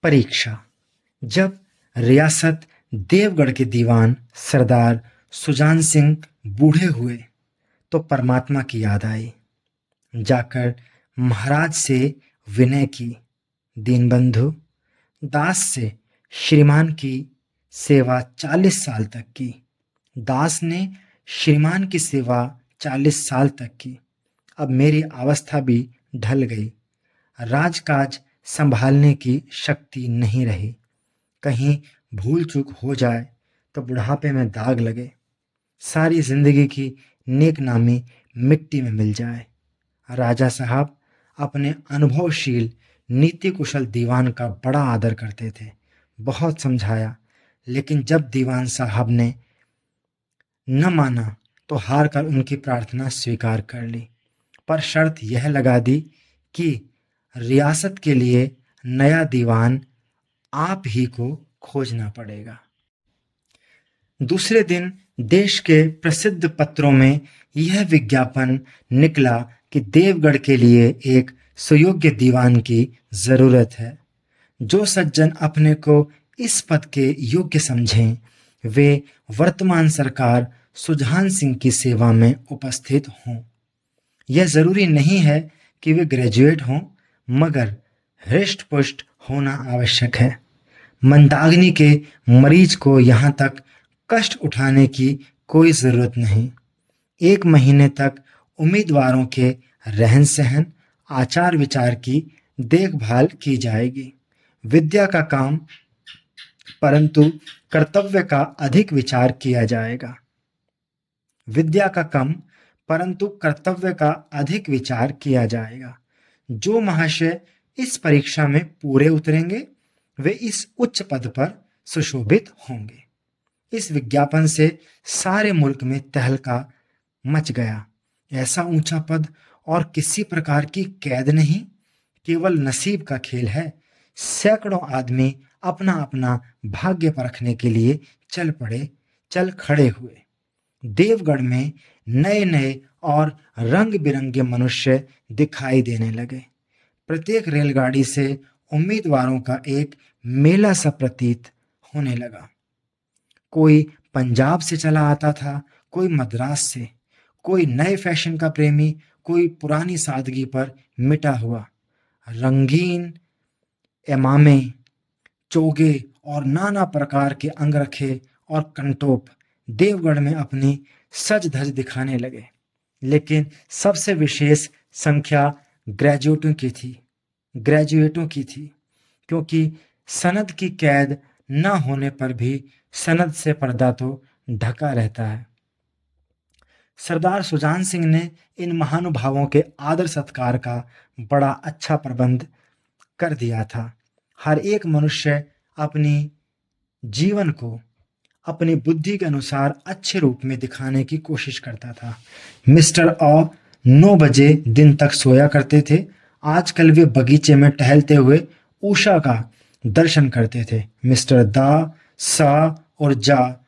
परीक्षा। जब रियासत देवगढ़ के दीवान सरदार सुजान सिंह बूढ़े हुए तो परमात्मा की याद आई। जाकर महाराज से विनय की, दीनबंधु, दास से श्रीमान की सेवा 40 साल तक की। दास ने श्रीमान की सेवा 40 साल तक की। अब मेरी अवस्था भी ढल गई। राजकाज संभालने की शक्ति नहीं रही। कहीं भूल चूक हो जाए तो बुढ़ापे में दाग लगे, सारी जिंदगी की नेक नामी मिट्टी में मिल जाए। राजा साहब अपने अनुभवशील नीति कुशल दीवान का बड़ा आदर करते थे। बहुत समझाया, लेकिन जब दीवान साहब ने न माना तो हार कर उनकी प्रार्थना स्वीकार कर ली, पर शर्त यह लगा दी कि रियासत के लिए नया दीवान आप ही को खोजना पड़ेगा। दूसरे दिन देश के प्रसिद्ध पत्रों में यह विज्ञापन निकला कि देवगढ़ के लिए एक सुयोग्य दीवान की जरूरत है। जो सज्जन अपने को इस पद के योग्य समझें, वे वर्तमान सरकार सुजान सिंह की सेवा में उपस्थित हों। यह जरूरी नहीं है कि वे ग्रेजुएट हों, मगर हृष्ट पुष्ट होना आवश्यक है। मंदाग्नि के मरीज को यहाँ तक कष्ट उठाने की कोई ज़रूरत नहीं। 1 महीने तक उम्मीदवारों के रहन सहन, आचार विचार की देखभाल की जाएगी। विद्या का काम परंतु कर्तव्य का अधिक विचार किया जाएगा। विद्या का कम परंतु कर्तव्य का अधिक विचार किया जाएगा। जो महाशय इस परीक्षा में पूरे उतरेंगे, वे इस उच्च पद पर सुशोभित होंगे। इस विज्ञापन से सारे मुल्क में तहलका मच गया। ऐसा ऊंचा पद और किसी प्रकार की कैद नहीं, केवल नसीब का खेल है। सैकड़ों आदमी अपना अपना भाग्य परखने के लिए चल खड़े हुए। देवगढ़ में नए नए और रंग बिरंगे मनुष्य दिखाई देने लगे। प्रत्येक रेलगाड़ी से उम्मीदवारों का एक मेला सा प्रतीत होने लगा। कोई पंजाब से चला आता था, कोई मद्रास से, कोई नए फैशन का प्रेमी, कोई पुरानी सादगी पर मिटा हुआ। रंगीन एमामे, चोगे और नाना प्रकार के अंगरखे और कंटोप देवगढ़ में अपनी सज धज दिखाने लगे। लेकिन सबसे विशेष संख्या ग्रेजुएटों की थी, क्योंकि सनद की कैद न होने पर भी सनद से पर्दा तो ढका रहता है। सरदार सुजान सिंह ने इन महानुभावों के आदर सत्कार का बड़ा अच्छा प्रबंध कर दिया था। हर एक मनुष्य अपनी जीवन को अपनी बुद्धि के अनुसार अच्छे रूप में दिखाने की कोशिश करता था। मिस्टर अ 9 बजे दिन तक सोया करते थे। आजकल वे बगीचे में टहलते हुए उषा का दर्शन करते थे। मिस्टर दा, सा और जा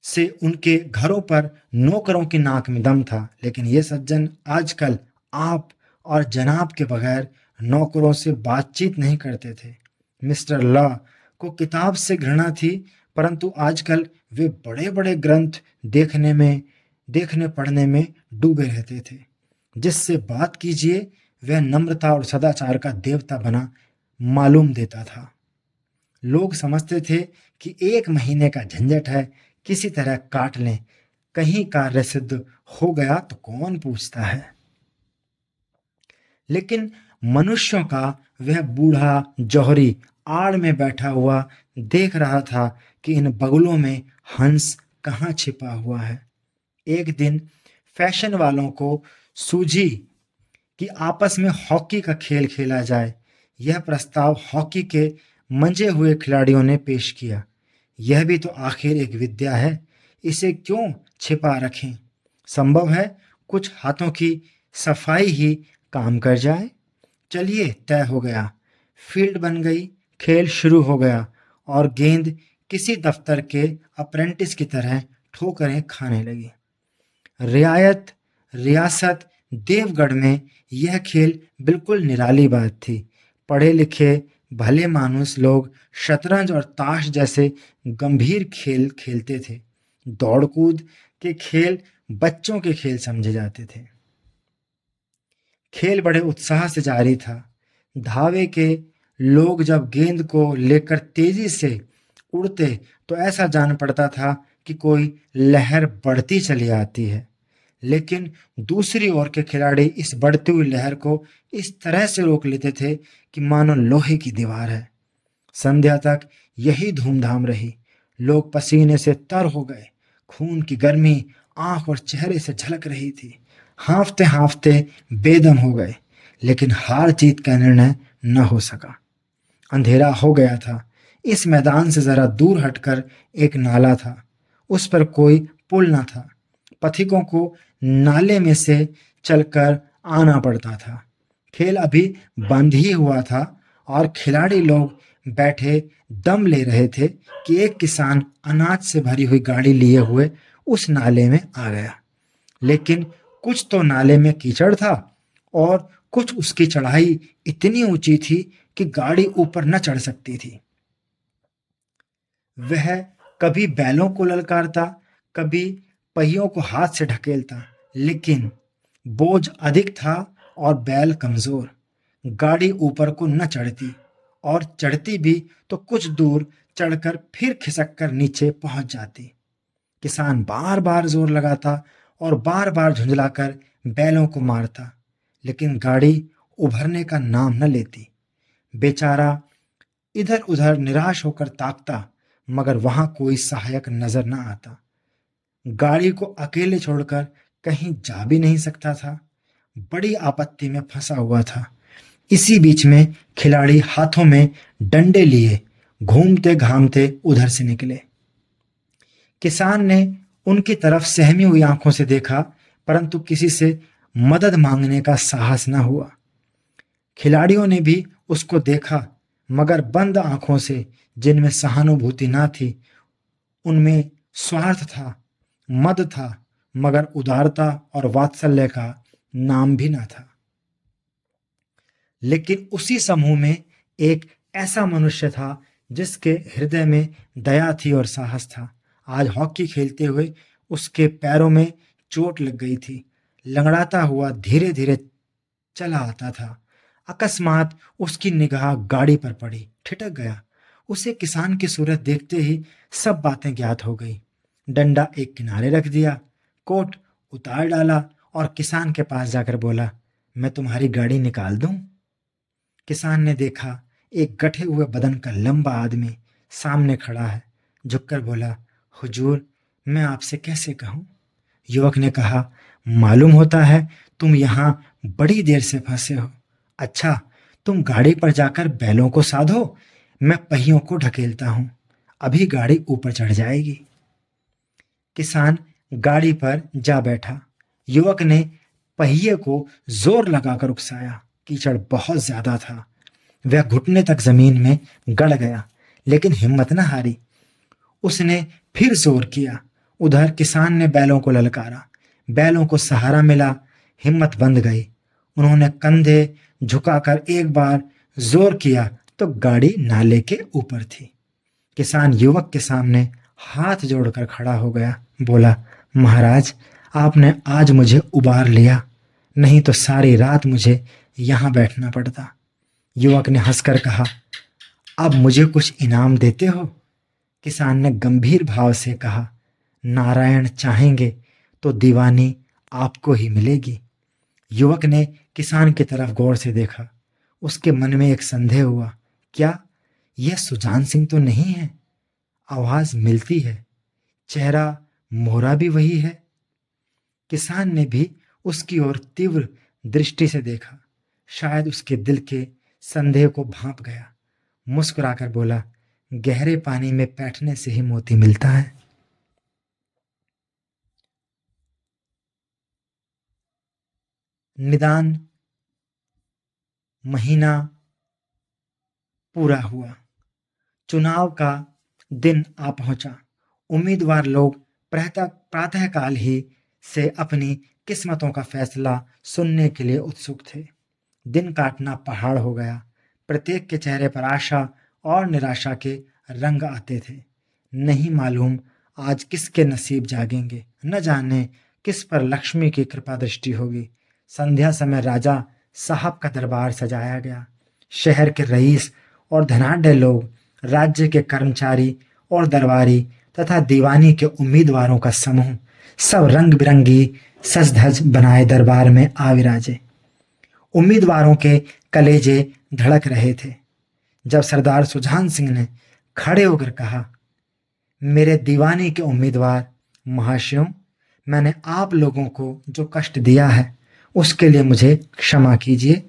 से उनके घरों पर नौकरों की नाक में दम था, लेकिन ये सज्जन आजकल आप और जनाब के बगैर नौकरों से बातचीत नहीं करते थे। मिस्टर लॉ को किताब से घृणा थी, परंतु आजकल वे बड़े बड़े ग्रंथ देखने पढ़ने में डूबे रहते थे। जिससे बात कीजिए वह नम्रता और सदाचार का देवता बना मालूम देता था। लोग समझते थे कि 1 महीने का झंझट है, किसी तरह काट लें, कहीं कार्य सिद्ध हो गया तो कौन पूछता है। लेकिन मनुष्यों का वह बूढ़ा जौहरी आड़ में बैठा हुआ देख रहा था कि इन बगुलों में हंस कहाँ छिपा हुआ है। एक दिन फैशन वालों को सूझी कि आपस में हॉकी का खेल खेला जाए। यह प्रस्ताव हॉकी के मंजे हुए खिलाड़ियों ने पेश किया। यह भी तो आखिर एक विद्या है, इसे क्यों छिपा रखें। संभव है कुछ हाथों की सफाई ही काम कर जाए। चलिए, तय हो गया। फील्ड बन गई, खेल शुरू हो गया और गेंद किसी दफ्तर के अप्रेंटिस की तरह ठोकरें खाने लगी। रियासत देवगढ़ में यह खेल बिल्कुल निराली बात थी। पढ़े लिखे भले मानुस लोग शतरंज और ताश जैसे गंभीर खेल खेलते थे। दौड़ कूद के खेल बच्चों के खेल समझे जाते थे। खेल बड़े उत्साह से जारी था। धावे के लोग जब गेंद को लेकर तेजी से उड़ते तो ऐसा जान पड़ता था कि कोई लहर बढ़ती चली आती है। लेकिन दूसरी ओर के खिलाड़ी इस बढ़ती हुई लहर को इस तरह से रोक लेते थे कि मानो लोहे की दीवार है। संध्या तक यही धूमधाम रही। लोग पसीने से तर हो गए। खून की गर्मी आंख और चेहरे से झलक रही थी। हाँफते हाँफते बेदम हो गए, लेकिन हार जीत का निर्णय न हो सका। अंधेरा हो गया था। इस मैदान से जरा दूर हटकर एक नाला था। उस पर कोई पुल न था। पथिकों को नाले में से चलकर आना पड़ता था। खेल अभी बंद ही हुआ था और खिलाड़ी लोग बैठे दम ले रहे थे कि एक किसान अनाज से भरी हुई गाड़ी लिए हुए उस नाले में आ गया। लेकिन कुछ तो नाले में कीचड़ था और कुछ उसकी चढ़ाई इतनी ऊंची थी कि गाड़ी ऊपर न चढ़ सकती थी। वह कभी बैलों को ललकारता, कभी पहियों को हाथ से ढकेलता, लेकिन बोझ अधिक था और बैल कमजोर। गाड़ी ऊपर को न चढ़ती, और चढ़ती भी तो कुछ दूर चढ़कर फिर खिसक कर नीचे पहुंच जाती। किसान बार बार जोर लगाता और बार बार झुंझलाकर बैलों को मारता, लेकिन गाड़ी उभरने का नाम न लेती। बेचारा इधर उधर निराश होकर ताकता, मगर वहां कोई सहायक नजर न आता। गाड़ी को अकेले छोड़कर कहीं जा भी नहीं सकता था। बड़ी आपत्ति में फंसा हुआ था। इसी बीच में खिलाड़ी हाथों में डंडे लिए घूमते घामते उधर से निकले। किसान ने उनकी तरफ सहमी हुई आंखों से देखा, परंतु किसी से मदद मांगने का साहस न हुआ। खिलाड़ियों ने भी उसको देखा, मगर बंद आंखों से, जिनमें सहानुभूति ना थी। उनमें स्वार्थ था, मद था, मगर उदारता और वात्सल्य का नाम भी ना था। लेकिन उसी समूह में एक ऐसा मनुष्य था जिसके हृदय में दया थी और साहस था। आज हॉकी खेलते हुए उसके पैरों में चोट लग गई थी। लंगड़ाता हुआ धीरे धीरे चला आता था। अकस्मात उसकी निगाह गाड़ी पर पड़ी, ठिठक गया। उसे किसान की सूरत देखते ही सब बातें ज्ञात हो गई। डंडा एक किनारे रख दिया, कोट उतार डाला और किसान के पास जाकर बोला, मैं तुम्हारी गाड़ी निकाल दूं? किसान ने देखा, एक गठे हुए बदन का लंबा आदमी सामने खड़ा है। झुककर बोला, हुजूर, मैं आपसे कैसे कहूं? युवक ने कहा, मालूम होता है तुम यहाँ बड़ी देर से फंसे हो। अच्छा, तुम गाड़ी पर जाकर बैलों को साधो, मैं पहियों को ढकेलता हूं, अभी गाड़ी ऊपर चढ़ जाएगी। किसान गाड़ी पर जा बैठा। युवक ने पहिए को जोर लगाकर उकसाया। कीचड़ बहुत ज्यादा था। वह घुटने तक जमीन में गड़ गया, लेकिन हिम्मत न हारी। उसने फिर जोर किया। उधर किसान ने बैलों को ललकारा। बैलों को सहारा मिला, हिम्मत बंध गई। उन्होंने कंधे झुकाकर एक बार जोर किया तो गाड़ी नाले के ऊपर थी। किसान युवक के सामने हाथ जोड़कर खड़ा हो गया। बोला, महाराज, आपने आज मुझे उबार लिया, नहीं तो सारी रात मुझे यहां बैठना पड़ता। युवक ने हंसकर कहा, अब मुझे कुछ इनाम देते हो? किसान ने गंभीर भाव से कहा, नारायण चाहेंगे तो दीवानी आपको ही मिलेगी। युवक ने किसान की तरफ गौर से देखा। उसके मन में एक संदेह हुआ, क्या यह सुजान सिंह तो नहीं है? आवाज मिलती है, चेहरा मोहरा भी वही है। किसान ने भी उसकी ओर तीव्र दृष्टि से देखा। शायद उसके दिल के संदेह को भांप गया। मुस्कुराकर बोला, गहरे पानी में बैठने से ही मोती मिलता है। निदान महीना पूरा हुआ। चुनाव का दिन आ पहुंचा। उम्मीदवार लोग प्रातःकाल ही से अपनी किस्मतों का फैसला सुनने के लिए उत्सुक थे। दिन काटना पहाड़ हो गया। प्रत्येक के चेहरे पर आशा और निराशा के रंग आते थे। नहीं मालूम आज किसके नसीब जागेंगे, न जाने किस पर लक्ष्मी की कृपा दृष्टि होगी। संध्या समय राजा साहब का दरबार सजाया गया। शहर के रईस और धनाढ्य लोग, राज्य के कर्मचारी और दरबारी तथा दीवानी के उम्मीदवारों का समूह सब रंग बिरंगी सज धज बनाए दरबार में आ विराजे। उम्मीदवारों के कलेजे धड़क रहे थे जब सरदार सुजान सिंह ने खड़े होकर कहा, मेरे दीवानी के उम्मीदवार महाशयों, मैंने आप लोगों को जो कष्ट दिया है उसके लिए मुझे क्षमा कीजिए।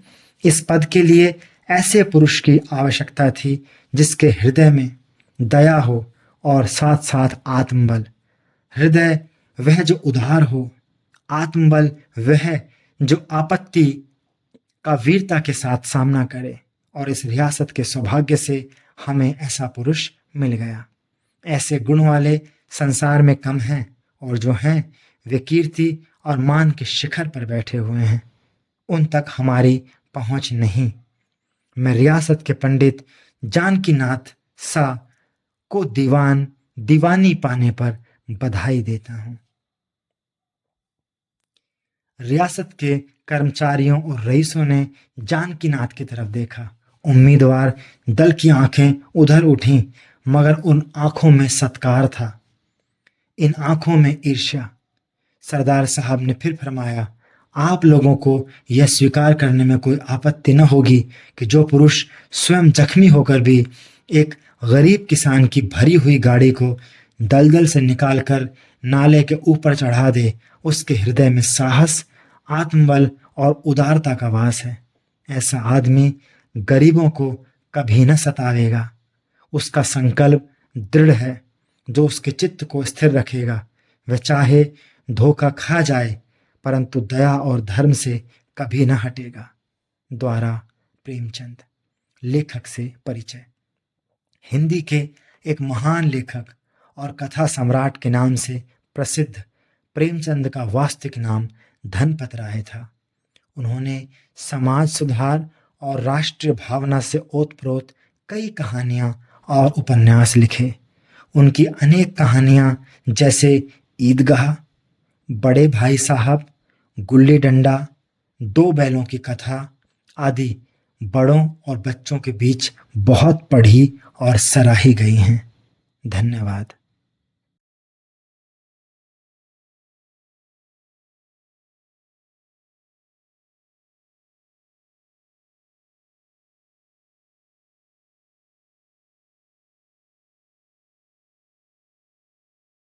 इस पद के लिए ऐसे पुरुष की आवश्यकता थी जिसके हृदय में दया हो और साथ साथ आत्मबल। हृदय वह जो उदार हो, आत्मबल वह जो आपत्ति का वीरता के साथ सामना करे। और इस रियासत के सौभाग्य से हमें ऐसा पुरुष मिल गया। ऐसे गुण वाले संसार में कम हैं, और जो हैं वे कीर्ति और मान के शिखर पर बैठे हुए हैं। उन तक हमारी पहुंच नहीं। मैं रियासत के पंडित जानकीनाथ सा को दीवानी पाने पर बधाई देता हूं। रियासत के कर्मचारियों और रईसों ने जानकीनाथ की तरफ देखा। उम्मीदवार दल की आंखें उधर उठीं, मगर उन आंखों में सत्कार था, इन आंखों में ईर्ष्या। सरदार साहब ने फिर फरमाया, आप लोगों को यह स्वीकार करने में कोई आपत्ति न होगी कि जो पुरुष स्वयं जख्मी होकर भी एक गरीब किसान की भरी हुई गाड़ी को दलदल से निकालकर नाले के ऊपर चढ़ा दे, उसके हृदय में साहस, आत्मबल और उदारता का वास है। ऐसा आदमी गरीबों को कभी न सतावेगा। उसका संकल्प दृढ़ है जो उसके चित्त को स्थिर रखेगा। वह चाहे धोखा खा जाए परंतु दया और धर्म से कभी न हटेगा। द्वारा प्रेमचंद। लेखक से परिचय। हिंदी के एक महान लेखक और कथा सम्राट के नाम से प्रसिद्ध प्रेमचंद का वास्तविक नाम धनपत राय था। उन्होंने समाज सुधार और राष्ट्रीय भावना से ओतप्रोत कई कहानियाँ और उपन्यास लिखे। उनकी अनेक कहानियाँ जैसे ईदगाह, बड़े भाई साहब, गुल्ली डंडा, दो बैलों की कथा आदि बड़ों और बच्चों के बीच बहुत पढ़ी और सराही गई हैं। धन्यवाद।